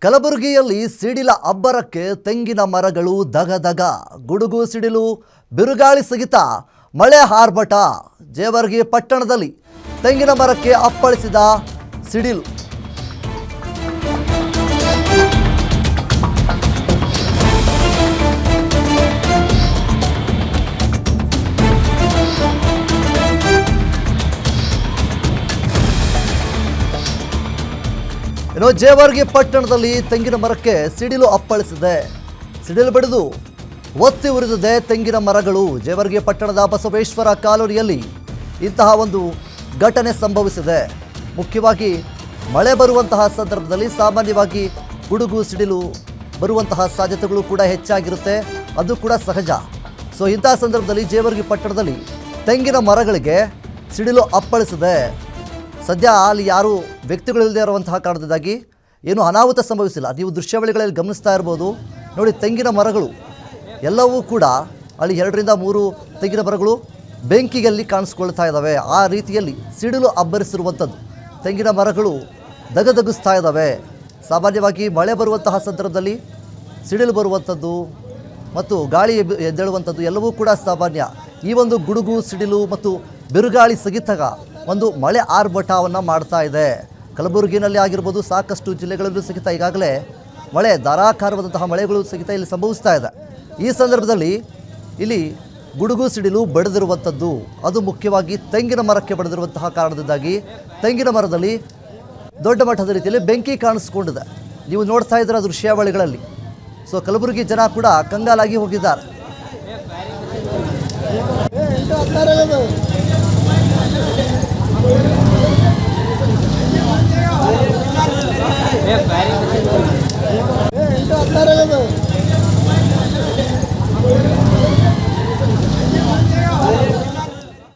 ಕಲಬುರಗಿಯಲ್ಲಿ ಸಿಡಿಲ ಅಬ್ಬರಕ್ಕೆ ತೆಂಗಿನ ಮರಗಳು ದಗದಗ, ಗುಡುಗು ಸಿಡಿಲು, ಬಿರುಗಾಳಿ ಸಹಿತ ಮಳೆ ಆರ್ಭಟ. ಜೇವರ್ಗಿ ಪಟ್ಟಣದಲ್ಲಿ ತೆಂಗಿನ ಮರಕ್ಕೆ ಅಪ್ಪಳಿಸಿದ ಸಿಡಿಲು. ಜೇವರ್ಗಿ ಪಟ್ಟಣದಲ್ಲಿ ತೆಂಗಿನ ಮರಕ್ಕೆ ಸಿಡಿಲು ಅಪ್ಪಳಿಸಿದೆ. ಸಿಡಿಲು ಬಡಿದು ಒತ್ತಿ ಉರಿದಿದೆ ತೆಂಗಿನ ಮರಗಳು. ಜೇವರ್ಗಿ ಪಟ್ಟಣದ ಬಸವೇಶ್ವರ ಕಾಲೋನಿಯಲ್ಲಿ ಇಂತಹ ಒಂದು ಘಟನೆ ಸಂಭವಿಸಿದೆ. ಮುಖ್ಯವಾಗಿ ಮಳೆ ಬರುವಂತಹ ಸಂದರ್ಭದಲ್ಲಿ ಸಾಮಾನ್ಯವಾಗಿ ಗುಡುಗು ಸಿಡಿಲು ಬರುವಂತಹ ಸಾಧ್ಯತೆಗಳು ಕೂಡ ಹೆಚ್ಚಾಗಿರುತ್ತೆ, ಅದು ಕೂಡ ಸಹಜ. ಸೊ ಇಂತಹ ಸಂದರ್ಭದಲ್ಲಿ ಜೇವರ್ಗಿ ಪಟ್ಟಣದಲ್ಲಿ ತೆಂಗಿನ ಮರಗಳಿಗೆ ಸಿಡಿಲು ಅಪ್ಪಳಿಸಿದೆ. ಸದ್ಯ ಅಲ್ಲಿ ಯಾರು ವ್ಯಕ್ತಿಗಳಿಲ್ಲದೆ ಇರುವಂತಹ ಕಾರಣದಿಂದಾಗಿ ಏನು ಅನಾಹುತ ಸಂಭವಿಸಿಲ್ಲ. ನೀವು ದೃಶ್ಯಾವಳಿಗಳಲ್ಲಿ ಗಮನಿಸ್ತಾ ಇರ್ಬೋದು ನೋಡಿ, ತೆಂಗಿನ ಮರಗಳು ಎಲ್ಲವೂ ಕೂಡ ಅಲ್ಲಿ 2 ರಿಂದ 3 ತೆಂಗಿನ ಮರಗಳು ಬೆಂಕಿಯಲ್ಲಿ ಕಾಣಿಸ್ಕೊಳ್ತಾ ಇದ್ದಾವೆ. ಆ ರೀತಿಯಲ್ಲಿ ಸಿಡಿಲು ಅಬ್ಬರಿಸಿರುವಂಥದ್ದು. ತೆಂಗಿನ ಮರಗಳು ದಗದಗಿಸ್ತಾ ಇದ್ದಾವೆ. ಸಾಮಾನ್ಯವಾಗಿ ಮಳೆ ಬರುವಂತಹ ಸಂದರ್ಭದಲ್ಲಿ ಸಿಡಿಲು ಬರುವಂಥದ್ದು ಮತ್ತು ಗಾಳಿ ಎದ್ದೇಳುವಂಥದ್ದು ಎಲ್ಲವೂ ಕೂಡ ಸಾಮಾನ್ಯ. ಈ ಒಂದು ಗುಡುಗು ಸಿಡಿಲು ಮತ್ತು ಬಿರುಗಾಳಿ ಸಹಿತ ಒಂದು ಮಳೆ ಆರ್ಭಟವನ್ನು ಮಾಡ್ತಾ ಇದೆ. ಕಲಬುರಗಿನಲ್ಲಿ ಆಗಿರ್ಬೋದು, ಸಾಕಷ್ಟು ಜಿಲ್ಲೆಗಳಲ್ಲೂ ಸಹಿತ ಈಗಾಗಲೇ ಮಳೆ ಧಾರಾಕಾರವಾದಂತಹ ಮಳೆಗಳು ಸಹಿತ ಇಲ್ಲಿ ಸಂಭವಿಸ್ತಾ ಇದೆ. ಈ ಸಂದರ್ಭದಲ್ಲಿ ಇಲ್ಲಿ ಗುಡುಗು ಸಿಡಿಲು ಬಡಿದಿರುವಂಥದ್ದು, ಅದು ಮುಖ್ಯವಾಗಿ ತೆಂಗಿನ ಮರಕ್ಕೆ ಬಡಿದಿರುವಂತಹ ಕಾರಣದಿಂದಾಗಿ ತೆಂಗಿನ ಮರದಲ್ಲಿ ದೊಡ್ಡ ಮಟ್ಟದ ರೀತಿಯಲ್ಲಿ ಬೆಂಕಿ ಕಾಣಿಸ್ಕೊಂಡಿದೆ. ನೀವು ನೋಡ್ತಾ ಇದ್ದೀರ ದೃಶ್ಯಾವಳಿಗಳಲ್ಲಿ. ಸೊ ಕಲಬುರಗಿ ಜನ ಕೂಡ ಕಂಗಾಲಾಗಿ ಹೋಗಿದ್ದಾರೆ. É,